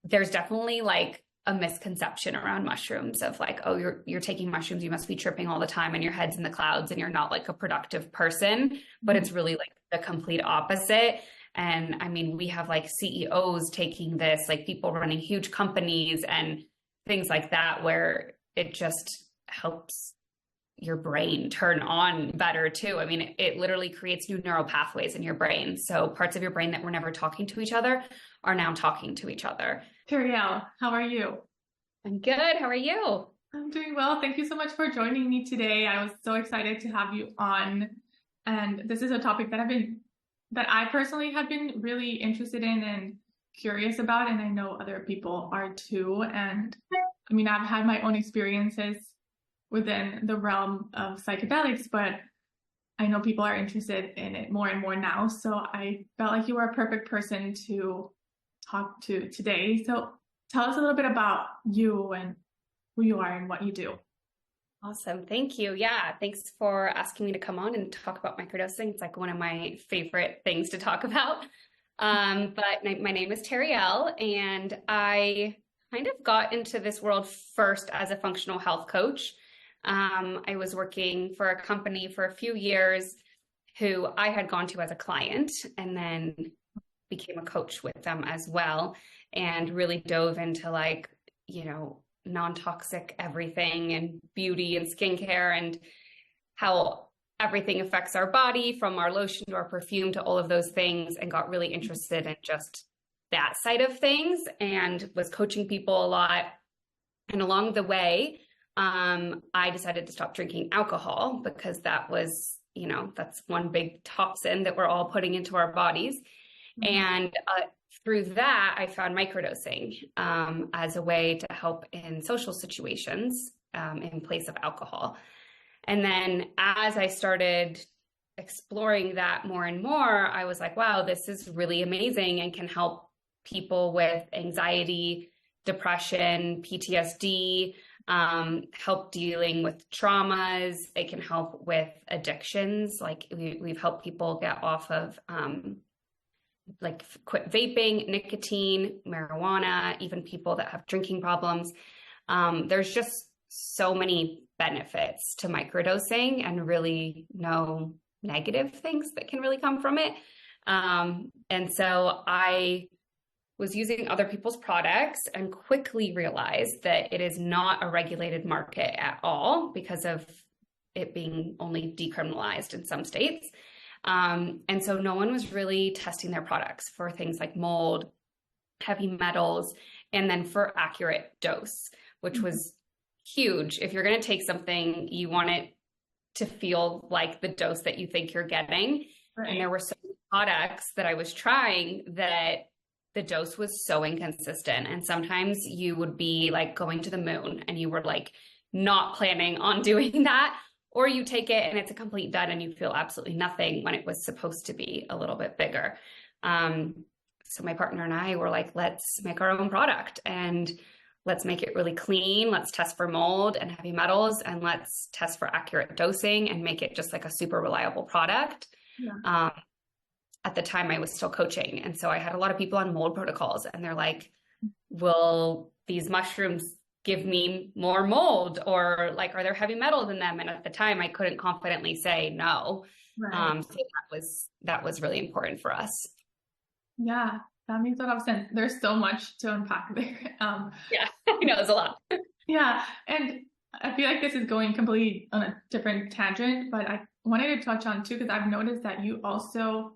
there's definitely like a misconception around mushrooms of like, oh, you're taking mushrooms, you must be tripping all the time and your head's in the clouds and you're not like a productive person. But it's really like the complete opposite. And I mean, we have like CEOs taking this, like people running huge companies and things like that, where it just helps your brain turn on better too. I mean, it literally creates new neural pathways in your brain. So parts of your brain that were never talking to each other are now talking to each other. Tarielle, how are you? I'm good. How are you? I'm doing well. Thank you so much for joining me today. I was so excited to have you on. And this is a topic that I personally have been really interested in and curious about, and I know other people are too. And I mean, I've had my own experiences within the realm of psychedelics, but I know people are interested in it more and more now. So I felt like you were a perfect person to talk to today. So tell us a little bit about you and who you are and what you do. Awesome. Thank you. Yeah. Thanks for asking me to come on and talk about microdosing. It's like one of my favorite things to talk about. But my name is Tarielle, and I kind of got into this world first as a functional health coach. I was working for a company for a few years who I had gone to as a client, and then became a coach with them as well, and really dove into like, non-toxic everything and beauty and skincare and how everything affects our body, from our lotion to our perfume to all of those things, and got really interested in just that side of things and was coaching people a lot. And along the way, I decided to stop drinking alcohol because that was, that's one big toxin that we're all putting into our bodies. Mm-hmm. And through that, I found microdosing as a way to help in social situations in place of alcohol. And then as I started exploring that more and more, I was like, wow, this is really amazing and can help people with anxiety, depression, PTSD, help dealing with traumas. It can help with addictions. Like we've helped people get off of quit vaping, nicotine, marijuana, even people that have drinking problems. There's just so many benefits to microdosing and really no negative things that can really come from it. And so I was using other people's products and quickly realized that it is not a regulated market at all because of it being only decriminalized in some states. And so no one was really testing their products for things like mold, heavy metals, and then for accurate dose, which was huge. If you're going to take something, you want it to feel like the dose that you think you're getting. Right. And there were so many products that I was trying that the dose was so inconsistent. And sometimes you would be like going to the moon and you were like not planning on doing that. Or you take it and it's a complete dud and you feel absolutely nothing when it was supposed to be a little bit bigger. So my partner and I were like, let's make our own product and let's make it really clean. Let's test for mold and heavy metals, and let's test for accurate dosing and make it just like a super reliable product. Yeah. At the time I was still coaching. And so I had a lot of people on mold protocols and they're like, will these mushrooms give me more mold, or like, are there heavy metals in them? And at the time I couldn't confidently say no. Right. So that was really important for us. Yeah, that makes a lot of sense. There's so much to unpack there. Yeah, I know, it's a lot. Yeah. And I feel like this is going completely on a different tangent, but I wanted to touch on too, because I've noticed that you also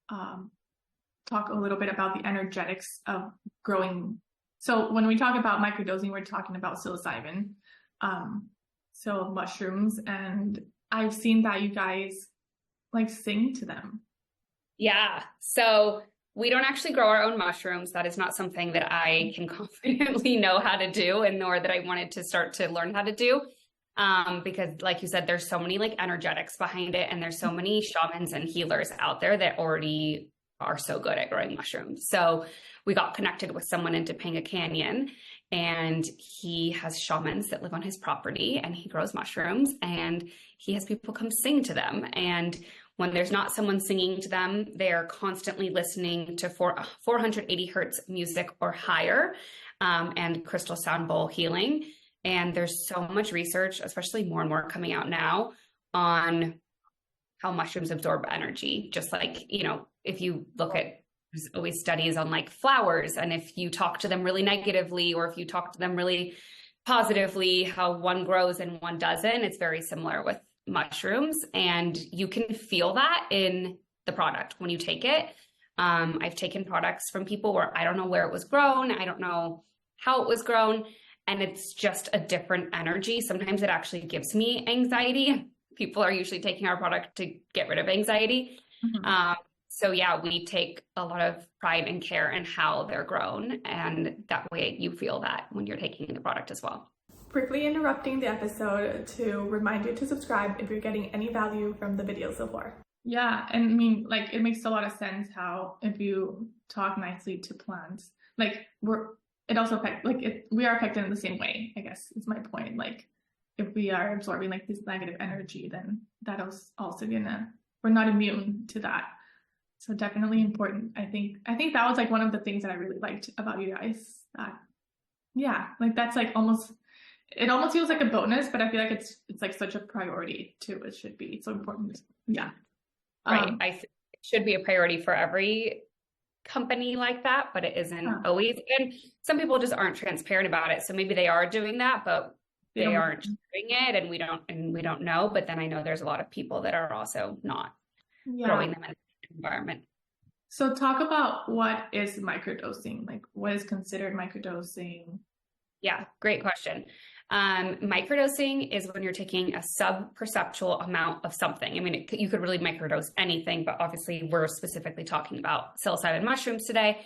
talk a little bit about the energetics of growing. So when we talk about microdosing, we're talking about psilocybin, so mushrooms, and I've seen that you guys like sing to them. Yeah. So we don't actually grow our own mushrooms. That is not something that I can confidently know how to do, and nor that I wanted to start to learn how to do. Because like you said, there's so many like energetics behind it, and there's so many shamans and healers out there that already are so good at growing mushrooms. So we got connected with someone in Topanga Canyon, and he has shamans that live on his property, and he grows mushrooms, and he has people come sing to them. And when there's not someone singing to them, they're constantly listening to 480 hertz music or higher, and crystal sound bowl healing. And there's so much research, especially more and more coming out now, on how mushrooms absorb energy. Just like, if you look at, there's always studies on like flowers, and if you talk to them really negatively, or if you talk to them really positively, how one grows and one doesn't. It's very similar with mushrooms, and you can feel that in the product when you take it. I've taken products from people where I don't know where it was grown. I don't know how it was grown. And it's just a different energy. Sometimes it actually gives me anxiety. People are usually taking our product to get rid of anxiety. Mm-hmm. So yeah, we take a lot of pride and care in how they're grown. And that way you feel that when you're taking the product as well. Quickly interrupting the episode to remind you to subscribe if you're getting any value from the video so far. Yeah, and I mean, like, it makes a lot of sense how if you talk nicely to plants, like, it also affects, like, we are affected in the same way, I guess, is my point. Like, if we are absorbing, like, this negative energy, then that is also we're not immune to that. So definitely important. I think that was, like, one of the things that I really liked about you guys. Yeah, like, that's, like, it almost feels like a bonus, but I feel like it's like such a priority too. It should be so important. Yeah. Right. I think it should be a priority for every company like that, but it isn't always. And some people just aren't transparent about it. So maybe they are doing that, but they aren't doing it, and we don't know. But then I know there's a lot of people that are also not growing them in the environment. So talk about what is microdosing? Like, what is considered microdosing? Yeah, great question. Microdosing is when you're taking a sub-perceptual amount of something. I mean, you could really microdose anything, but obviously we're specifically talking about psilocybin mushrooms today.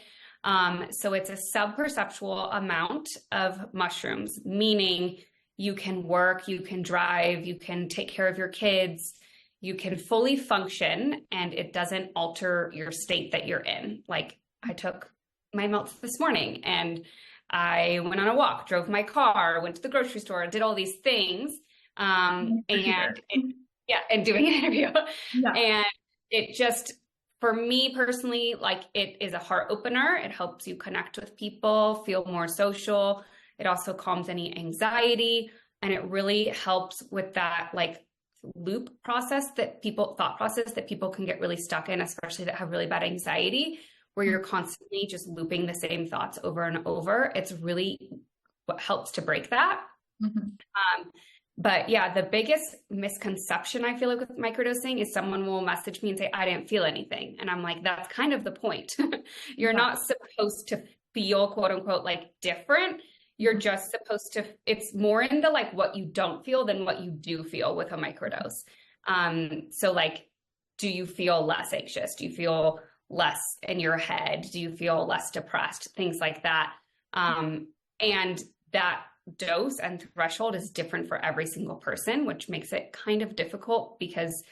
So it's a sub-perceptual amount of mushrooms, meaning you can work, you can drive, you can take care of your kids, you can fully function, and it doesn't alter your state that you're in. Like, I took my melts this morning, and I went on a walk, drove my car, went to the grocery store, did all these things, and doing an interview. Yeah. And it just, for me personally, like, it is a heart opener. It helps you connect with people, feel more social. It also calms any anxiety, and it really helps with that, like, thought process that people can get really stuck in, especially that have really bad anxiety, where you're constantly just looping the same thoughts over and over. It's really what helps to break that. Mm-hmm. But yeah, the biggest misconception I feel like with microdosing is someone will message me and say, I didn't feel anything. And I'm like, that's kind of the point. You're not supposed to feel, quote unquote, like, different. You're just supposed to, it's more into like what you don't feel than what you do feel with a microdose. So like, do you feel less anxious? Do you feel less in your head? Do you feel less depressed? Things like that. And that dose and threshold is different for every single person, which makes it kind of difficult because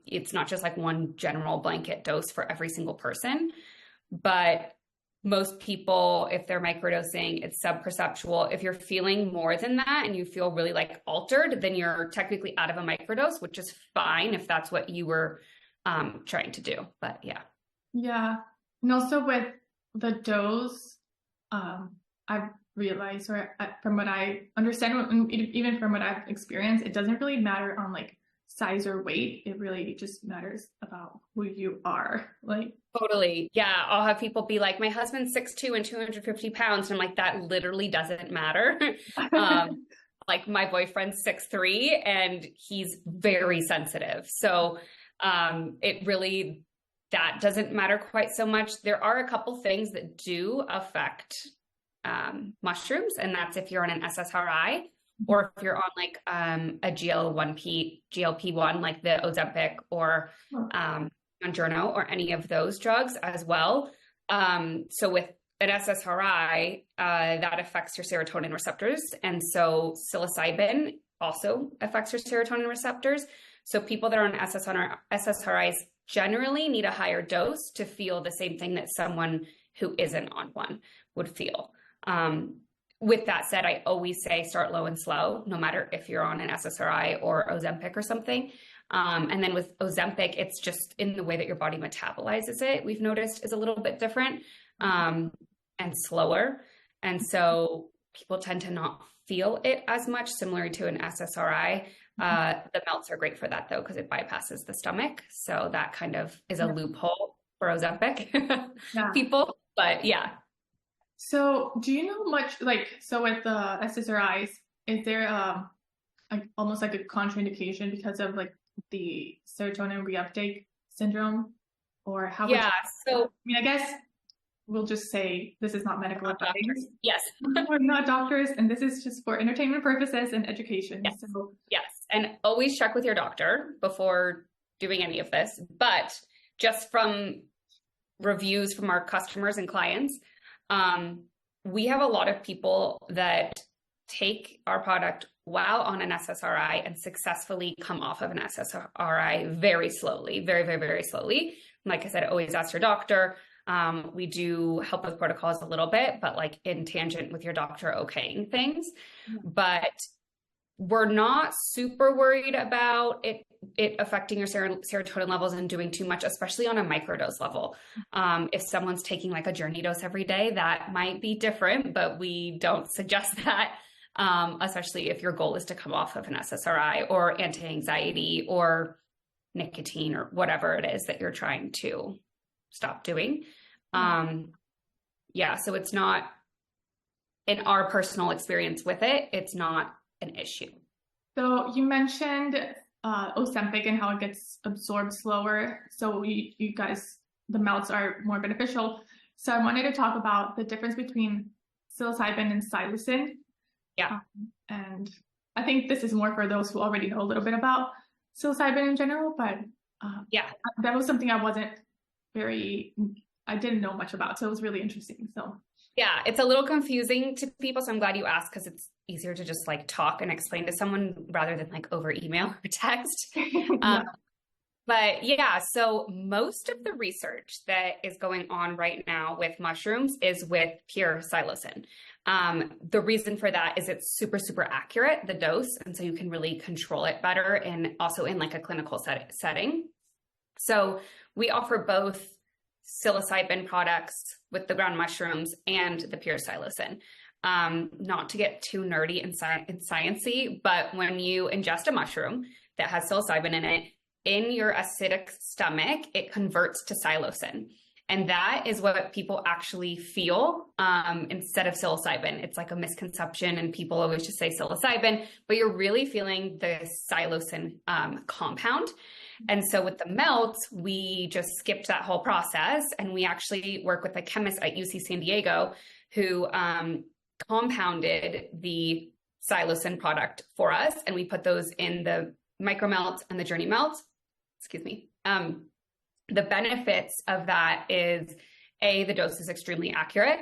it's not just like one general blanket dose for every single person. But most people, if they're microdosing, it's sub-perceptual. If you're feeling more than that and you feel really like altered, then you're technically out of a microdose, which is fine if that's what you were trying to do. But yeah. Yeah. And also with the dose, I've realized, or from what I understand, even from what I've experienced, it doesn't really matter on like size or weight. It really just matters about who you are. Like, totally. Yeah. I'll have people be like, my husband's 6'2" and 250 pounds. And I'm like, that literally doesn't matter. Like, my boyfriend's 6'3" and he's very sensitive. So it really, that doesn't matter quite so much. There are a couple things that do affect mushrooms, and that's if you're on an SSRI or if you're on like a GLP-1, like the Ozempic or Mounjaro or any of those drugs as well. So with an SSRI, that affects your serotonin receptors. And so psilocybin also affects your serotonin receptors. So people that are on SSRIs generally need a higher dose to feel the same thing that someone who isn't on one would feel. with that said, I always say start low and slow, no matter if you're on an SSRI or Ozempic or something. And then with Ozempic, it's just in the way that your body metabolizes it, we've noticed is a little bit different and slower. And so people tend to not feel it as much, similar to an SSRI. The melts are great for that though, because it bypasses the stomach. So that kind of is a loophole for Ozempic people, but yeah. So do you know much, so with the SSRIs, is there almost like a contraindication because of like the serotonin reuptake syndrome, or how? So I mean, I guess we'll just say this is not medical advice. Yes. We're not doctors, and this is just for entertainment purposes and education. Yes. So. Yes. And always check with your doctor before doing any of this. But just from reviews from our customers and clients, we have a lot of people that take our product while on an SSRI and successfully come off of an SSRI very slowly, very, very, very slowly. Like I said, always ask your doctor. We do help with protocols a little bit, but like in tangent with your doctor okaying things. But we're not super worried about it affecting your serotonin levels and doing too much, especially on a microdose level. If someone's taking like a journey dose every day, that might be different, but we don't suggest that, especially if your goal is to come off of an SSRI or anti-anxiety or nicotine or whatever it is that you're trying to stop doing. So it's not, in our personal experience with it, it's not an issue. So you mentioned Ozempic and how it gets absorbed slower. So you guys, the melts are more beneficial. So I wanted to talk about the difference between psilocybin and psilocin. Yeah. And I think this is more for those who already know a little bit about psilocybin in general, but that was something I didn't know much about. So it was really interesting. So yeah, it's a little confusing to people. So I'm glad you asked, because it's easier to just like talk and explain to someone rather than like over email or text. But yeah, so most of the research that is going on right now with mushrooms is with pure psilocin. The reason for that is it's super, super accurate, the dose. And so you can really control it better, and also in like a clinical setting. So we offer both psilocybin products with the ground mushrooms and the pure psilocin. Not to get too nerdy and sciencey, but when you ingest a mushroom that has psilocybin in it, in your acidic stomach, it converts to psilocin. And that is what people actually feel instead of psilocybin. It's like a misconception, and people always just say psilocybin, but you're really feeling the psilocin compound. And so with the melts, we just skipped that whole process, and we actually work with a chemist at UC San Diego who compounded the psilocin product for us, and we put those in the micro melt and the journey melt. Excuse me. The benefits of that is A, the dose is extremely accurate.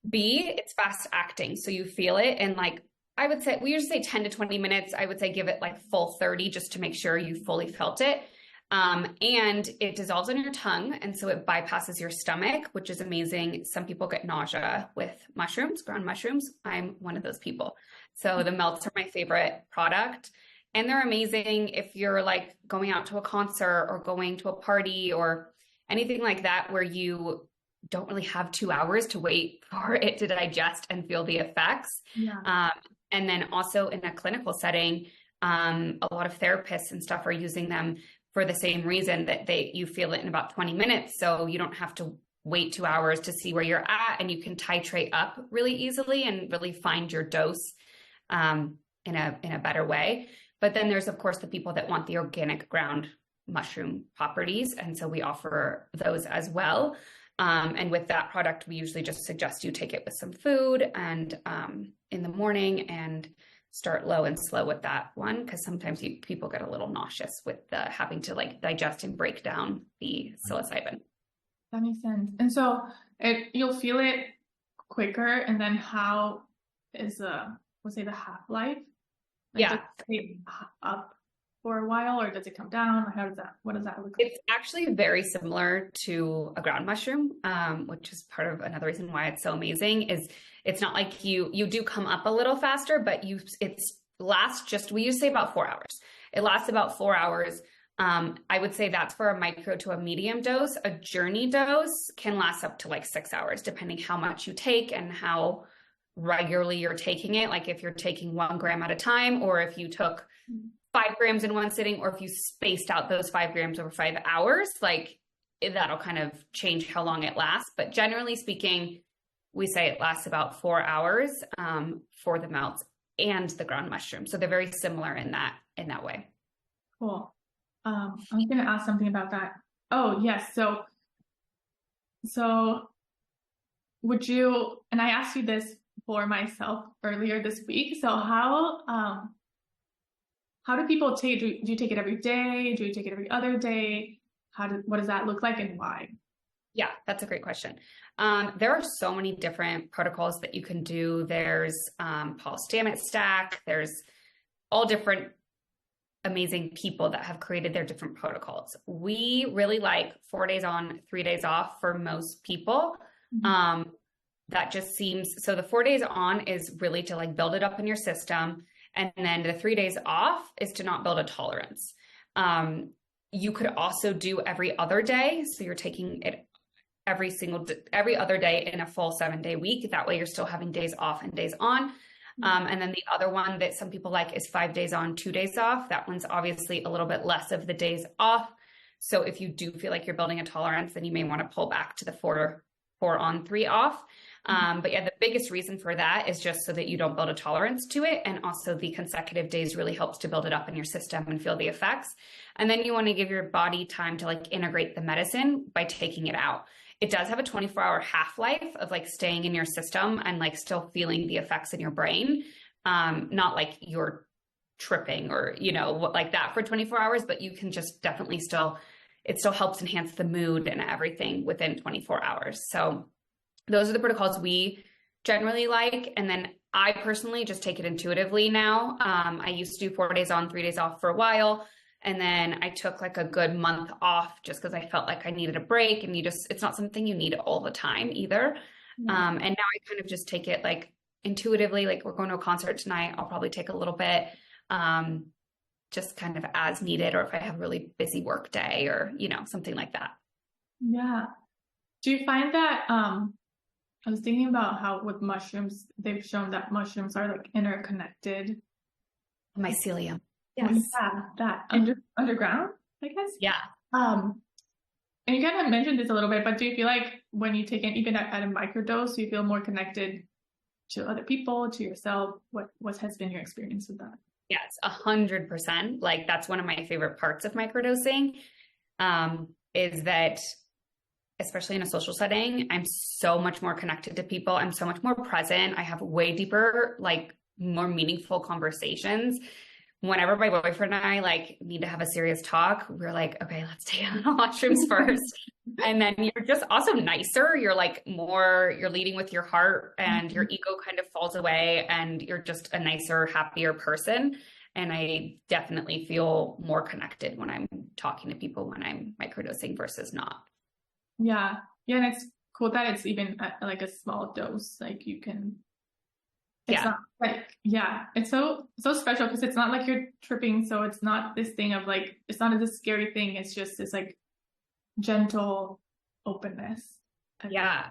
B, it's fast acting. So you feel it in like, I would say, we usually say 10 to 20 minutes. I would say give it like full 30 just to make sure you fully felt it. And it dissolves on your tongue. And so it bypasses your stomach, which is amazing. Some people get nausea with mushrooms, ground mushrooms. I'm one of those people. So the melts are my favorite product. And they're amazing if you're like going out to a concert or going to a party or anything like that, where you don't really have 2 hours to wait for it to digest and feel the effects. Yeah. And then also in a clinical setting, a lot of therapists and stuff are using them for the same reason, that you feel it in about 20 minutes. So you don't have to wait 2 hours to see where you're at, and you can titrate up really easily and really find your dose in a better way. But then there's, of course, the people that want the organic ground mushroom properties. And so we offer those as well. And with that product, we usually just suggest you take it with some food and in the morning, and start low and slow with that one, because sometimes people get a little nauseous with having to like digest and break down the psilocybin. That makes sense. And so you'll feel it quicker, and then how is we'll say the half-life? Like, Yeah. up for a while, or does it come down? What does that look like? It's actually very similar to a ground mushroom, which is part of another reason why it's so amazing. Is it's not like you do come up a little faster, but we used to say about 4 hours. It lasts about 4 hours. I would say that's for a micro to a medium dose. A journey dose can last up to like 6 hours, depending how much you take and how regularly you're taking it. Like if you're taking 1 gram at a time, or if you took 5 grams in one sitting, or if you spaced out those 5 grams over 5 hours, like that'll kind of change how long it lasts. But generally speaking, we say it lasts about 4 hours for the melts and the ground mushroom. So they're very similar in that way. Cool. I was going to ask something about that. Oh, yes. So would you, and I asked you this for myself earlier this week. So how do people take, do you take it every day? Do you take it every other day? What does that look like, and why? Yeah, that's a great question. There are so many different protocols that you can do. There's Paul Stamets stack. There's all different amazing people that have created their different protocols. We really like 4 days on, 3 days off for most people. Mm-hmm. That just seems, so the 4 days on is really to like build it up in your system. And then the 3 days off is to not build a tolerance. You could also do every other day. So you're taking it every other day in a full 7-day week. That way you're still having days off and days on. And then the other one that some people like is 5 days on, 2 days off. That one's obviously a little bit less of the days off. So if you do feel like you're building a tolerance, then you may want to pull back to the 4 on, 3 off. But yeah, the biggest reason for that is just so that you don't build a tolerance to it. And also the consecutive days really helps to build it up in your system and feel the effects. And then you want to give your body time to like integrate the medicine by taking it out. It does have a 24-hour half-life of like staying in your system and like still feeling the effects in your brain. Not like you're tripping or, like that for 24 hours, but you can just definitely it still helps enhance the mood and everything within 24 hours. So those are the protocols we generally like. And then I personally just take it intuitively now. I used to do 4 days on, 3 days off for a while. And then I took like a good month off just because I felt like I needed a break, and it's not something you need all the time either. Mm-hmm. And now I kind of just take it like intuitively, like we're going to a concert tonight. I'll probably take a little bit, just kind of as needed, or if I have a really busy work day or, something like that. Yeah. Do you find that, I was thinking about how with mushrooms, they've shown that mushrooms are like interconnected. Mycelium. Yes. Yeah, that underground, I guess. Yeah. And you kind of mentioned this a little bit, but do you feel like when you take it, even at a microdose, you feel more connected to other people, to yourself? What has been your experience with that? Yes, 100%. Like that's one of my favorite parts of microdosing, is that especially in a social setting, I'm so much more connected to people. I'm so much more present. I have way deeper, like more meaningful conversations. Whenever my boyfriend and I like need to have a serious talk, we're like, okay, let's take out the mushrooms first. And then you're just also nicer. You're leading with your heart, and your ego kind of falls away, and you're just a nicer, happier person. And I definitely feel more connected when I'm talking to people when I'm microdosing versus not. Yeah. Yeah. And it's cool that it's even at like a small dose, like you can, not like, it's so special because it's not like you're tripping. So it's not this thing of like, it's not a scary thing. It's just this like gentle openness. Yeah.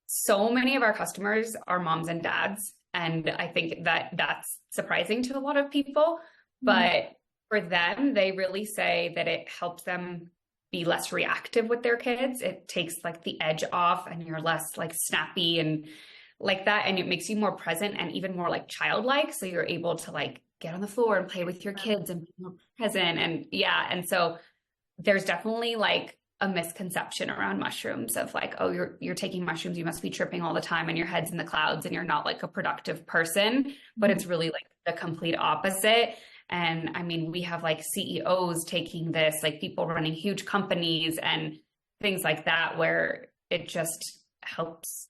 So many of our customers are moms and dads. And I think that that's surprising to a lot of people, but for them, they really say that it helps them be less reactive with their kids. It takes like the edge off, and you're less like snappy and like that. And it makes you more present and even more like childlike. So you're able to like get on the floor and play with your kids and be more present. And and so there's definitely like a misconception around mushrooms of like, oh, you're taking mushrooms, you must be tripping all the time and your head's in the clouds and you're not like a productive person. But it's really like the complete opposite. And I mean, we have like CEOs taking this, like people running huge companies and things like that, where it just helps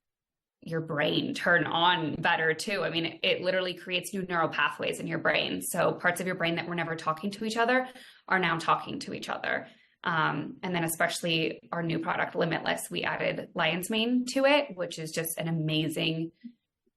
your brain turn on better too. I mean, it literally creates new neural pathways in your brain. So parts of your brain that were never talking to each other are now talking to each other. And then especially our new product, Limitless, we added lion's mane to it, which is just an amazing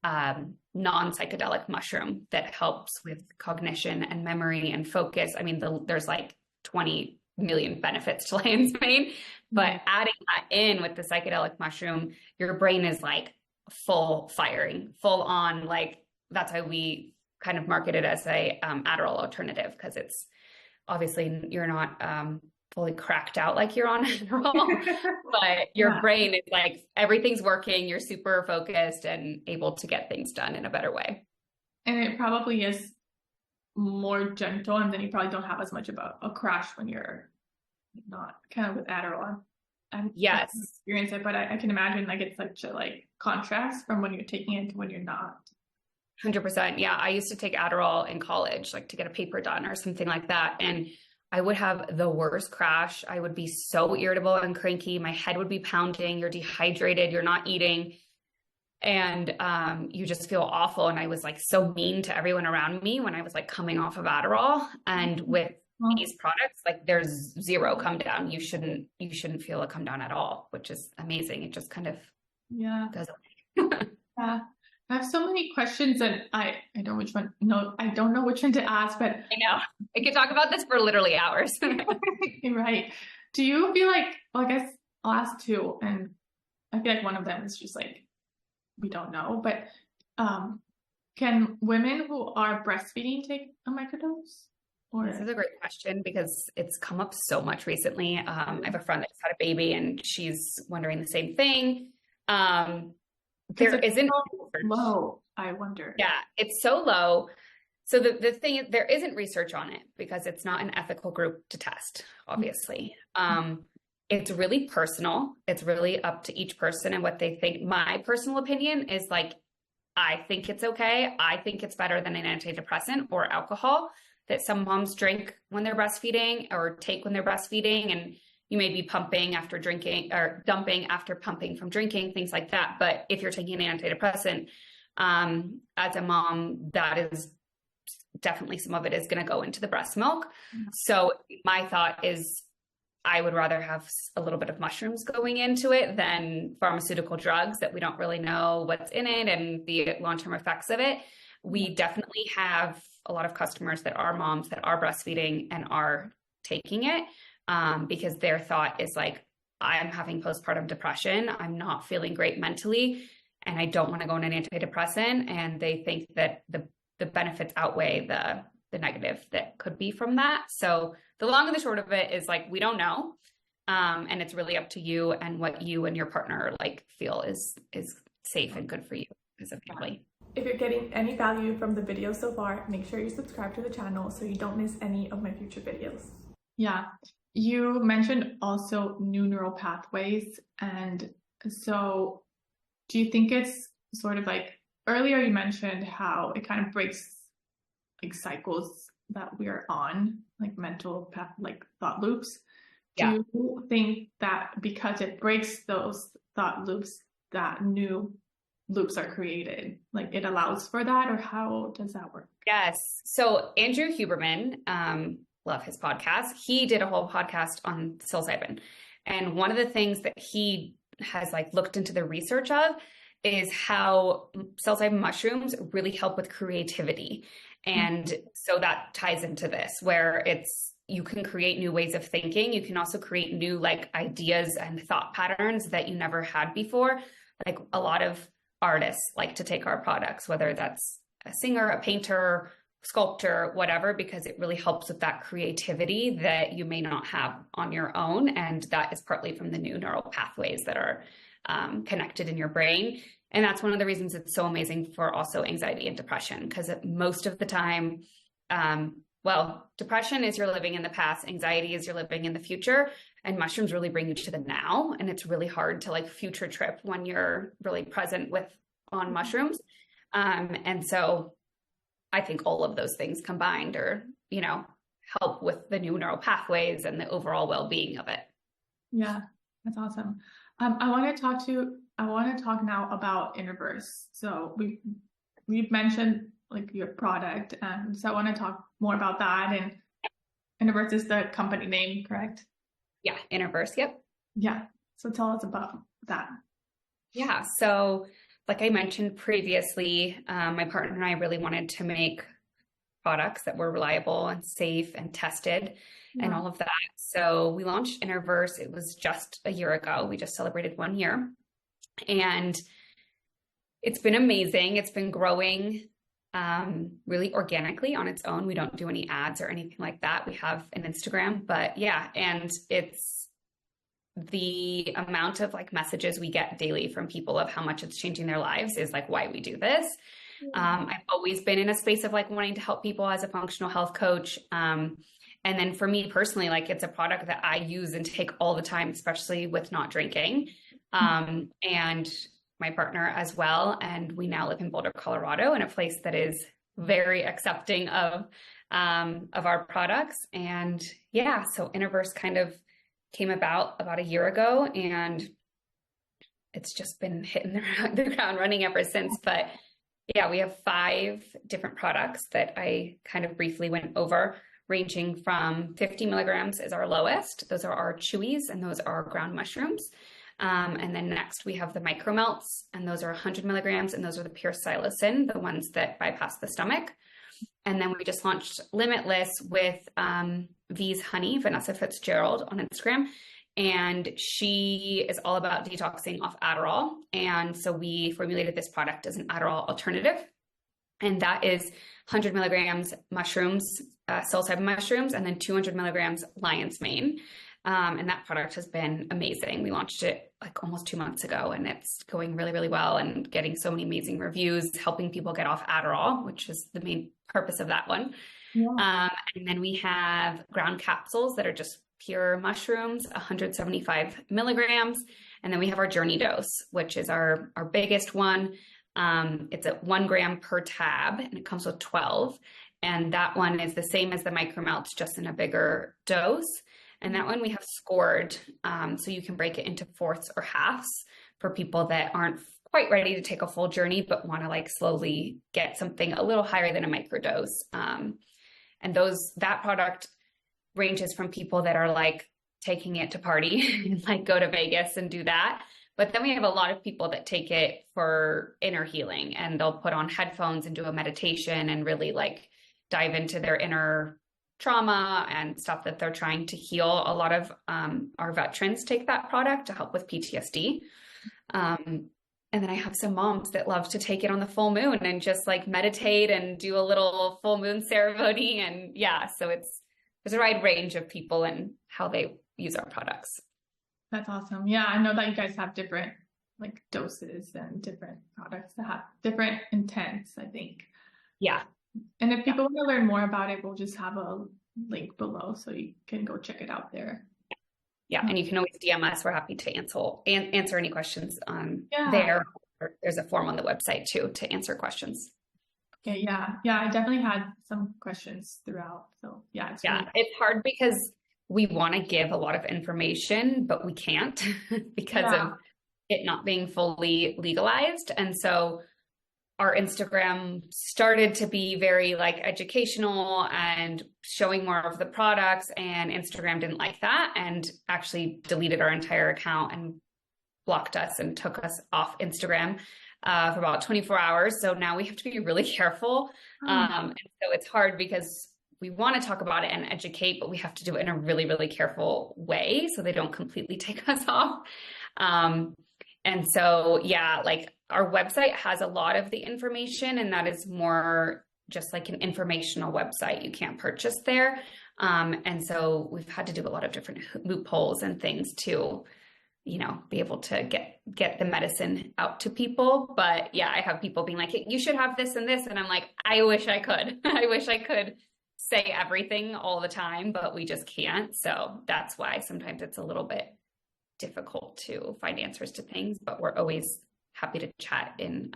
non-psychedelic mushroom that helps with cognition and memory and focus. I mean, there's like 20 million benefits to lion's mane, but adding that in with the psychedelic mushroom, your brain is like full firing, full on. Like that's why we kind of market it as a Adderall alternative, because it's obviously you're not fully cracked out like you're on Adderall, but your brain is like everything's working. You're super focused and able to get things done in a better way. And it probably is more gentle, and then you probably don't have as much of a crash when you're not kind of with Adderall. Yes, experience it, but I can imagine like it's such a like contrast from when you're taking it to when you're not. 100%. Yeah, I used to take Adderall in college, like to get a paper done or something like that, and I would have the worst crash. I would be so irritable and cranky. My head would be pounding. You're dehydrated. You're not eating. And you just feel awful. And I was like so mean to everyone around me when I was like coming off of Adderall. And with these products, like there's zero come down. You shouldn't feel a come down at all, which is amazing. It just kind of goes away. Yeah. I have so many questions, and I don't know which one to ask, but I know I could talk about this for literally hours. Right. Do you feel like, well, I guess I'll ask two, and I feel like one of them is just like, we don't know, but can women who are breastfeeding take a microdose? Or... This is a great question because it's come up so much recently. I have a friend that just had a baby and she's wondering the same thing. There isn't low, I wonder. Yeah, it's so low. So the thing is, there isn't research on it because it's not an ethical group to test, obviously. It's really personal. It's really up to each person and what they think. My personal opinion is like, I think it's okay. I think it's better than an antidepressant or alcohol that some moms drink when they're breastfeeding or take when they're breastfeeding. And you may be pumping after drinking or dumping after pumping from drinking, things like that. But if you're taking an antidepressant, as a mom, that is definitely some of it is going to go into the breast milk. So my thought is I would rather have a little bit of mushrooms going into it than pharmaceutical drugs that we don't really know what's in it and the long-term effects of it. We definitely have a lot of customers that are moms that are breastfeeding and are taking it because their thought is like, I'm having postpartum depression. I'm not feeling great mentally, and I don't want to go on an antidepressant. And they think that the benefits outweigh the negative that could be from that. So the long and the short of it is like, we don't know. And it's really up to you and what you and your partner like feel is safe and good for you as a family. If you're getting any value from the video so far, make sure you subscribe to the channel so you don't miss any of my future videos. Yeah. You mentioned also new neural pathways. And so do you think it's sort of like, earlier you mentioned how it kind of breaks like cycles that we are on, like mental path, like thought loops. Do you think that because it breaks those thought loops, that new loops are created? Like it allows for that, or how does that work? Yes. So Andrew Huberman, love his podcast. He did a whole podcast on psilocybin. And one of the things that he has like looked into the research of is how psilocybin mushrooms really help with creativity. And so that ties into this, where you can create new ways of thinking. You can also create new like ideas and thought patterns that you never had before. Like a lot of artists like to take our products, whether that's a singer, a painter, sculptor, whatever, because it really helps with that creativity that you may not have on your own. And that is partly from the new neural pathways that are connected in your brain. And that's one of the reasons it's so amazing for also anxiety and depression, because most of the time, depression is you're living in the past, anxiety is you're living in the future, and mushrooms really bring you to the now. And it's really hard to like future trip when you're really present on mushrooms. And so I think all of those things combined help with the new neural pathways and the overall well-being of it. Yeah, that's awesome. I want to talk now about Interverse. So we've mentioned like your product, and so I want to talk more about that. And Interverse is the company name, correct? Yeah, Interverse. Yep. Yeah. So tell us about that. Yeah. So, like I mentioned previously, my partner and I really wanted to make products that were reliable and safe and tested and all of that. So we launched Interverse. It was just a year ago. We just celebrated 1 year, and it's been amazing. It's been growing really organically on its own. We don't do any ads or anything like that. We have an Instagram, but yeah, and it's the amount of like messages we get daily from people of how much it's changing their lives is like why we do this. I've always been in a space of like wanting to help people as a functional health coach. And then for me personally, like it's a product that I use and take all the time, especially with not drinking. And my partner as well. And we now live in Boulder, Colorado, in a place that is very accepting of our products. And yeah, so Interverse kind of came about a year ago, and it's just been hitting the ground running ever since. But yeah, we have 5 different products that I kind of briefly went over, ranging from 50 milligrams is our lowest. Those are our chewies, and those are ground mushrooms. And then next we have the micro melts, and those are 100 milligrams, and those are the pure psilocin, the ones that bypass the stomach. And then we just launched Limitless with V's Honey, Vanessa Fitzgerald on Instagram. And she is all about detoxing off Adderall. And so we formulated this product as an Adderall alternative. And that is 100 milligrams mushrooms, psilocybin mushrooms, and then 200 milligrams lion's mane. And that product has been amazing. We launched it like almost 2 months ago, and it's going really, really well and getting so many amazing reviews, helping people get off Adderall, which is the main purpose of that one. Yeah. And then we have ground capsules that are just pure mushrooms, 175 milligrams. And then we have our journey dose, which is our biggest one. It's at 1 gram per tab, and it comes with 12. And that one is the same as the micro melts, just in a bigger dose. And that one we have scored, so you can break it into fourths or halves for people that aren't quite ready to take a full journey, but want to like slowly get something a little higher than a microdose. And that product ranges from people that are like taking it to party and like go to Vegas and do that. But then we have a lot of people that take it for inner healing, and they'll put on headphones and do a meditation and really like dive into their inner trauma and stuff that they're trying to heal. A lot of our veterans take that product to help with PTSD. And then I have some moms that love to take it on the full moon and just like meditate and do a little full moon ceremony. And yeah, so there's a wide range of people and how they use our products. That's awesome. Yeah, I know that you guys have different like doses and different products that have different intents, I think. Yeah. And if people want to learn more about it, we'll just have a link below so you can go check it out there. Yeah, and you can always DM us. We're happy to answer any questions there. There's a form on the website too to answer questions. Okay, yeah. I definitely had some questions throughout. So yeah. It's hard because we want to give a lot of information, but we can't because of it not being fully legalized. And so our Instagram started to be very like educational and showing more of the products, and Instagram didn't like that and actually deleted our entire account and blocked us and took us off Instagram for about 24 hours. So now we have to be really careful. And so it's hard because we want to talk about it and educate, but we have to do it in a really, really careful way so they don't completely take us off. And so, yeah, like our website has a lot of the information, and that is more just like an informational website. You can't purchase there. And so we've had to do a lot of different loopholes and things to, be able to get the medicine out to people. But yeah, I have people being like, hey, you should have this and this. And I'm like, I wish I could. I wish I could say everything all the time, but we just can't. So that's why sometimes it's a little bit difficult to find answers to things, but we're always happy to chat in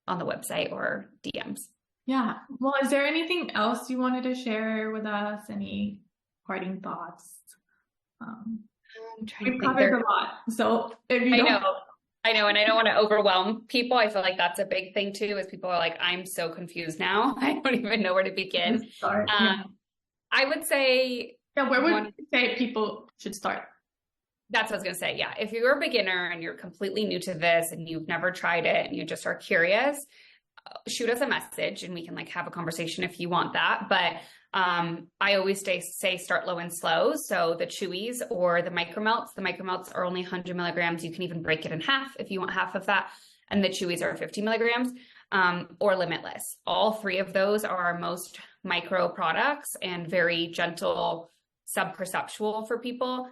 on the website or DMs. Yeah. Well, is there anything else you wanted to share with us? Any parting thoughts? I'm trying to We've think. covered a lot. So if you don't... I know, and I don't want to overwhelm people. I feel like that's a big thing too, is people are like, I'm so confused now. I don't even know where to begin. Start. I would say... Yeah, where would you say people should start? That's what I was going to say. Yeah. If you're a beginner and you're completely new to this and you've never tried it and you just are curious, shoot us a message and we can like have a conversation if you want that. But I always say start low and slow. So the chewies or the micromelts are only 100 milligrams. You can even break it in half if you want half of that. And the chewies are 50 milligrams or limitless. All three of those are our most micro products and very gentle, subperceptual for people.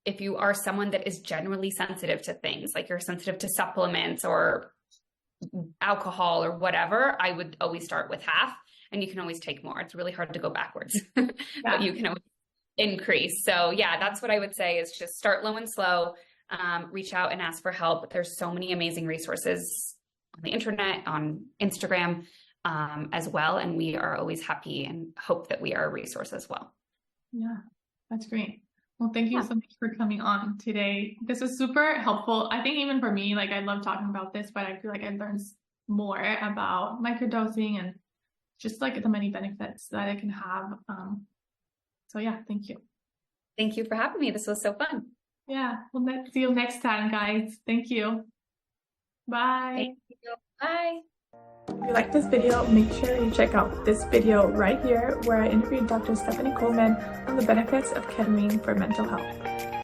If you are someone that is generally sensitive to things, like you're sensitive to supplements or alcohol or whatever, I would always start with half. And you can always take more. It's really hard to go backwards, but you can always increase. So yeah, that's what I would say is just start low and slow, reach out and ask for help. There's so many amazing resources on the internet, on Instagram as well. And we are always happy and hope that we are a resource as well. Yeah, that's great. Well, thank you so much for coming on today. This was super helpful. I think even for me, like I love talking about this, but I feel like I learned more about microdosing and just like the many benefits that it can have. So yeah, thank you. Thank you for having me. This was so fun. Yeah. Well, let's see you next time, guys. Thank you. Bye. Thank you. Bye. If you like this video, make sure you check out this video right here where I interviewed Dr. Stephanie Coleman on the benefits of ketamine for mental health.